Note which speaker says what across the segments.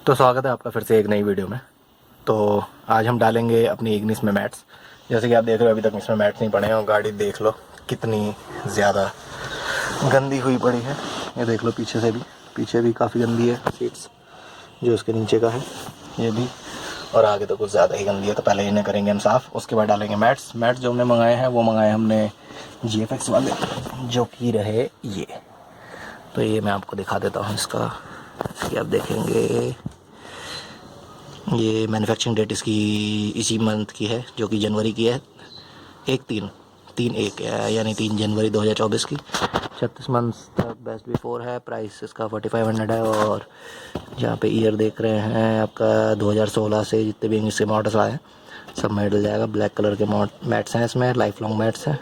Speaker 1: तो स्वागत है आपका फिर से एक नई वीडियो में। तो आज हम डालेंगे अपनी इग्निस में मैट्स। जैसे कि आप देख रहे हो अभी तक इसमें मैट्स नहीं पड़े हैं और गाड़ी देख लो कितनी ज़्यादा गंदी हुई पड़ी है। ये देख लो पीछे भी काफ़ी गंदी है सीट्स, जो इसके नीचे का है ये भी, और आगे तो कुछ ज़्यादा ही गंदी है। तो पहले इन्हें करेंगे हम साफ़, उसके बाद डालेंगे मैट्स। मैट्स जो हमने मंगाए हैं वो मंगाए हमने GFX वाले, जो कि रहे ये। तो ये मैं आपको दिखा देता हूँ इसका, कि आप देखेंगे ये मैन्युफैक्चरिंग डेट इसकी इसी मंथ की है, जो कि जनवरी की है। 1/3 यानी 3 जनवरी 2024 की। 36 मंथ तक बेस्ट बिफोर है। प्राइस इसका 4500 है। और जहाँ पे ईयर देख रहे हैं आपका 2016 से जितने भी इंग्लिश के मॉडल्स आए हैं सब में डल जाएगा। ब्लैक कलर के मैट्स हैं, इसमें लाइफ लॉन्ग मैट्स हैं।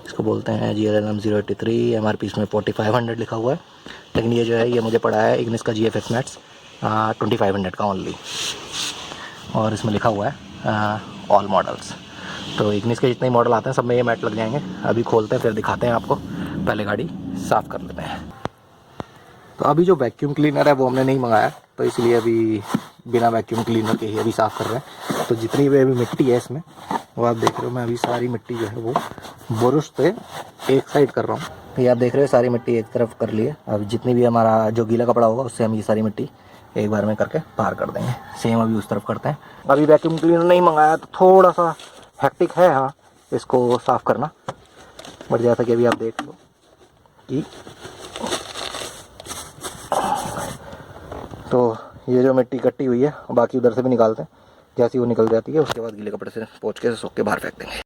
Speaker 1: इसको बोलते हैं GLNM 083। MRP इसमें 4500 लिखा हुआ है, लेकिन ये जो है ये मुझे पड़ा है इग्निस का GFX मैट्स 2500 का ओनली। और इसमें लिखा हुआ है ऑल मॉडल्स। तो इग्निस के जितने मॉडल आते हैं सब में ये मैट लग जाएंगे। अभी खोलते हैं फिर दिखाते हैं आपको, पहले गाड़ी साफ़ कर लेते हैं। तो अभी जो वैक्यूम क्लीनर है वो हमने नहीं मंगाया, तो इसलिए अभी बिना वैक्यूम क्लीनर के ही अभी साफ़ कर रहे हैं। तो जितनी भी अभी मिट्टी है इसमें वो आप देख रहे हो, मैं अभी सारी मिट्टी जो है वो बुरुश से एक साइड कर रहा हूँ। ये आप देख रहे हो सारी मिट्टी एक तरफ कर ली है। अब जितनी भी हमारा जो गीला कपड़ा होगा उससे हम ये सारी मिट्टी एक बार में करके बाहर कर देंगे। सेम अभी उस तरफ करते हैं। अभी वैक्यूम क्लीनर नहीं मंगाया तो थोड़ा सा हेक्टिक है हाँ इसको साफ़ करना, बट जैसा कि अभी आप देख लो कि तो ये जो मिट्टी इकट्ठी हुई है बाकी उधर से भी निकालते हैं। जैसी वो निकल जाती है उसके बाद गीले कपड़े से पोंछ के सूख के बाहर फेंक देंगे।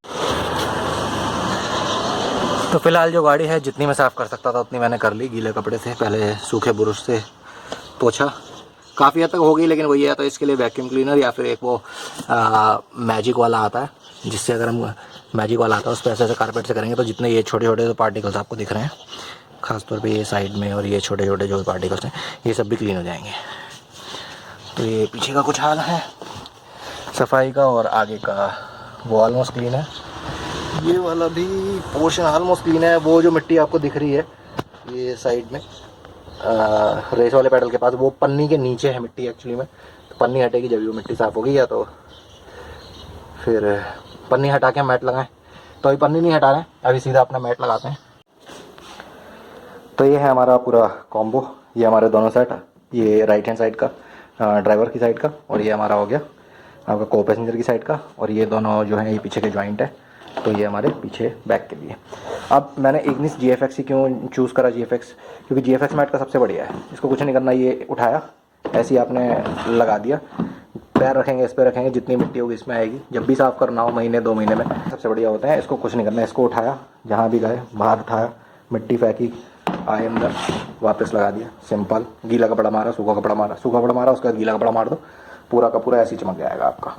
Speaker 1: तो फिलहाल जो गाड़ी है जितनी मैं साफ़ कर सकता था उतनी मैंने कर ली गीले कपड़े से। पहले सूखे ब्रश से पोछा, काफ़ी हद तक हो गई, लेकिन वही है तो इसके लिए वैक्यूम क्लीनर या फिर एक वो मैजिक वाला आता है, जिससे अगर हम मैजिक वाला आता है उस पर ऐसे कारपेट से करेंगे तो जितने ये छोटे छोटे पार्टिकल्स आपको दिख रहे हैं ख़ासतौर पे ये साइड में और ये छोटे छोटे जो पार्टिकल्स हैं ये सब भी क्लीन हो जाएंगे। तो ये पीछे का कुछ हाल है सफाई का, और आगे का वो ऑलमोस्ट क्लीन है। ये वाला भी पोर्शन ऑलमोस्ट क्लीन है। वो जो मिट्टी आपको दिख रही है ये साइड में रेस वाले पैडल के पास, वो पन्नी के नीचे है मिट्टी एक्चुअली में। तो पन्नी हटेगी जब वो मिट्टी साफ़ होगी, या तो फिर पन्नी हटा के मैट लगाएं। तो अभी पन्नी नहीं हटा रहे हैं, अभी सीधा अपना मैट लगाते हैं। तो ये है हमारा पूरा कॉम्बो। ये हमारे दोनों सेट, ये राइट हैंड साइड का ड्राइवर की साइड का, और ये हमारा हो गया आपका को पैसेंजर की साइड का। और ये दोनों जो है ये पीछे के जॉइंट है, तो ये हमारे पीछे बैक के लिए। अब मैंने इग्निस GFX ही क्यों चूज़ करा GFX, क्योंकि GFX मैट का सबसे बढ़िया है। इसको कुछ नहीं करना, ये उठाया ऐसे ही आपने लगा दिया, पैर रखेंगे इस पर रखेंगे, जितनी मिट्टी होगी इसमें आएगी। जब भी साफ़ करना हो महीने 2 महीने में सबसे बढ़िया होता है। इसको कुछ नहीं करना, इसको उठाया जहाँ भी गए बाहर उठाया, मिट्टी फेंकी, आए अंदर, वापस लगा दिया, सिंपल। गीला कपड़ा मारा, सूखा कपड़ा मारा, सूखा कपड़ा मारा, उसके बाद गीला कपड़ा मार दो, पूरा का पूरा ऐसे ही चमक जाएगा आपका।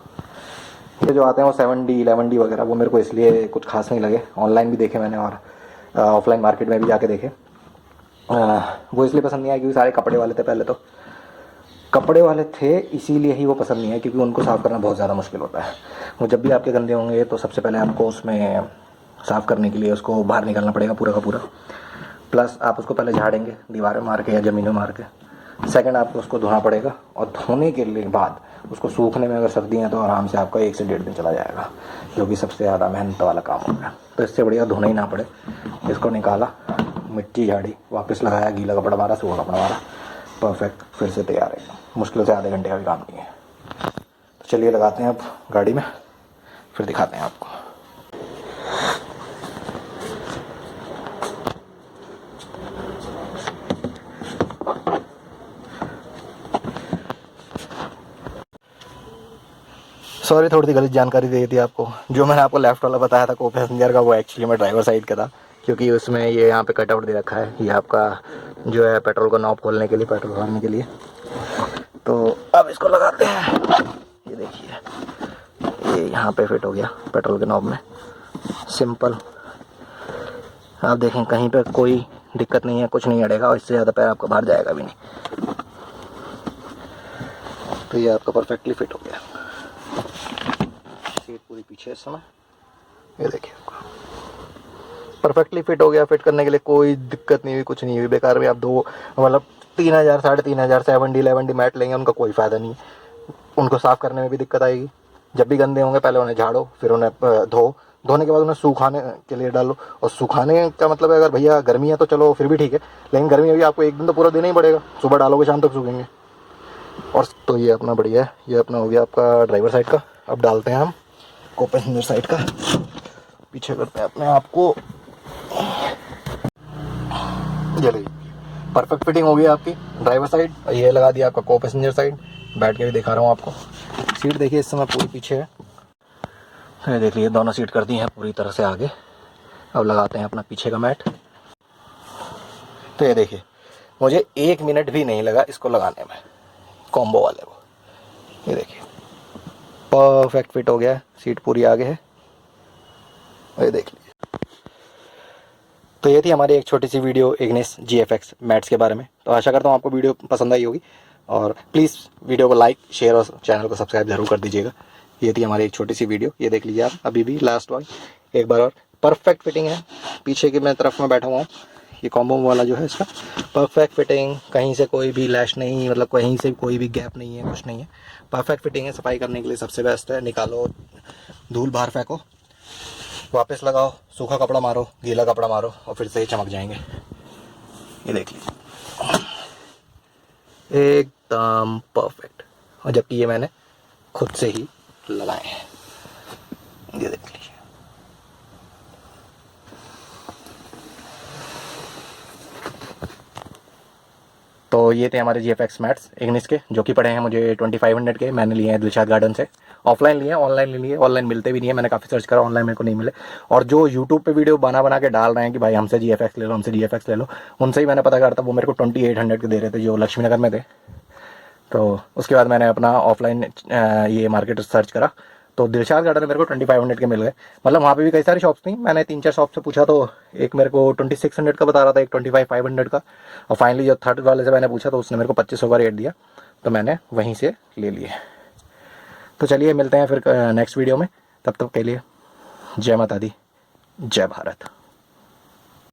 Speaker 1: ये जो आते हैं वो 7D 11D वगैरह, वो मेरे को इसलिए कुछ खास नहीं लगे। ऑनलाइन भी देखे मैंने और ऑफलाइन मार्केट में भी जाके देखे। वो इसलिए पसंद नहीं आया क्योंकि सारे कपड़े वाले थे। पहले तो कपड़े वाले थे इसीलिए ही वो पसंद नहीं है, क्योंकि उनको साफ़ करना बहुत ज़्यादा मुश्किल होता है। वो जब भी आपके गंदे होंगे तो सबसे पहले आपको उसमें साफ़ करने के लिए उसको बाहर निकालना पड़ेगा पूरा का पूरा। प्लस आप उसको पहले झाड़ेंगे दीवारें मार के या ज़मीन में मार के, सेकंड आपको उसको धोना पड़ेगा, और धोने के लिए बाद उसको सूखने में अगर सर्दी है तो आराम से आपका 1 से 1.5 दिन चला जाएगा, जो कि सबसे ज़्यादा मेहनत वाला काम होता है। तो इससे बढ़िया धोना ही ना पड़े। इसको निकाला, मिट्टी झाड़ी, वापस लगाया, गीला कपड़ा मारा, सूखा कपड़ा मारा, परफेक्ट, फिर से तैयार है। मुश्किल से आधे घंटे का भी काम नहीं है। तो चलिए लगाते हैं अब गाड़ी में, फिर दिखाते हैं आपको। सॉरी, थोड़ी सी गलत जानकारी दे दी आपको। जो मैंने आपको लेफ्ट वाला बताया था को पैसेंजर का, वो एक्चुअली में ड्राइवर साइड का था, क्योंकि उसमें ये यहाँ पे कटआउट दे रखा है। ये आपका जो है पेट्रोल का नॉब खोलने के लिए, पेट्रोल भरने के लिए। तो अब इसको लगाते हैं। ये देखिए ये यहाँ पे फिट हो गया पेट्रोल के नॉब में, सिंपल। आप देखें कहीं पे कोई दिक्कत नहीं है, कुछ नहीं अड़ेगा, और इससे ज़्यादा पैर आपका बाहर जाएगा भी नहीं। तो ये आपका परफेक्टली फिट हो गया। सीट पूरी पीछे इस समय, ये देखिए परफेक्टली फिट हो गया। फिट करने के लिए कोई दिक्कत नहीं हुई, कुछ नहीं हुई। बेकार में आप दो मतलब 3,000 3,500 7D 11D मैट लेंगे, उनका कोई फ़ायदा नहीं है। उनको साफ़ करने में भी दिक्कत आएगी। जब भी गंदे होंगे पहले उन्हें झाड़ो, फिर उन्हें धोने के बाद उन्हें सुखाने के लिए डालो। और सुखाने का मतलब है, अगर भैया गर्मी है तो चलो फिर भी ठीक है, लेकिन गर्मी में भी आपको एक दिन तो पूरा देना ही पड़ेगा, सुबह डालोगे शाम तक सूखेंगे। और तो ये अपना बढ़िया है, ये अपना हो गया आपका ड्राइवर साइड का। अब डालते हैं हम को पैसेंजर साइड का, पीछे करते हैं अपने आप को। ये लीजिए, परफेक्ट फिटिंग हो गई आपकी ड्राइवर साइड। ये लगा दिया आपका को पैसेंजर साइड। बैठ के भी दिखा रहा हूँ आपको। सीट देखिए इस समय पूरी पीछे है, ये देख लीजिए दोनों सीट कर दी हैं पूरी तरह से आगे। अब लगाते हैं अपना पीछे का मैट। तो ये देखिए मुझे 1 मिनट भी नहीं लगा इसको लगाने में, कॉम्बो वाले को। ये देखिए परफेक्ट फिट हो गया है, सीट पूरी आगे है। ये देख लीजिए। तो ये थी हमारी एक छोटी सी वीडियो इग्निस GFX मैट्स के बारे में। तो आशा करता हूँ आपको वीडियो पसंद आई होगी, और प्लीज़ वीडियो को लाइक शेयर और चैनल को सब्सक्राइब जरूर कर दीजिएगा। ये थी हमारी एक छोटी सी वीडियो, ये देख लीजिए आप अभी भी लास्ट वाली एक बार और। परफेक्ट फिटिंग है, पीछे की मैं तरफ में बैठा हुआ हूँ, ये कॉम्बो वाला जो है इसका परफेक्ट फिटिंग, कहीं से कोई भी लैश नहीं, मतलब कहीं से कोई भी गैप नहीं है, कुछ नहीं है, परफेक्ट फिटिंग है। सफाई करने के लिए सबसे बेस्ट है। निकालो, धूल बाहर फेंको, वापस लगाओ, सूखा कपड़ा मारो, गीला कपड़ा मारो, और फिर से ही चमक जाएंगे। ये देख लीजिए एकदम परफेक्ट। और जबकि ये मैंने खुद से ही लगाए हैं, ये देख लीजिए। तो ये थे हमारे GFX मैट्स इग्निस के, जो कि पड़े हैं मुझे 2500 के। मैंने लिए हैं दिलशाद गार्डन से, ऑफलाइन लिए हैं, ऑनलाइन नहीं लिए। ऑनलाइन मिलते भी नहीं है, मैंने काफ़ी सर्च करा, ऑनलाइन मेरे को नहीं मिले। और जो यूट्यूब पे वीडियो बना के डाल रहे हैं कि भाई हमसे GFX ले लो, हमसे GFX ले लो, उनसे ही मैंने पता करा था, वो मेरे को 2800 के दे रहे थे, जो लक्ष्मी नगर में थे। तो उसके बाद मैंने अपना ऑफलाइन ये मार्केट सर्च करा, तो दिलशाद गार्डन में मेरे को 2500 के मिल गए। मतलब वहाँ पे भी कई सारी शॉप्स थी, मैंने 3-4 शॉप से पूछा, तो एक मेरे को 2600 का बता रहा था, एक 25,500 का। और फाइनली जो थर्ड वाले से मैंने पूछा तो उसने मेरे को 2500 का रेट दिया, तो मैंने वहीं से ले लिए। तो चलिए मिलते हैं फिर नेक्स्ट वीडियो में, तब तक के लिए जय माता दी, जय भारत।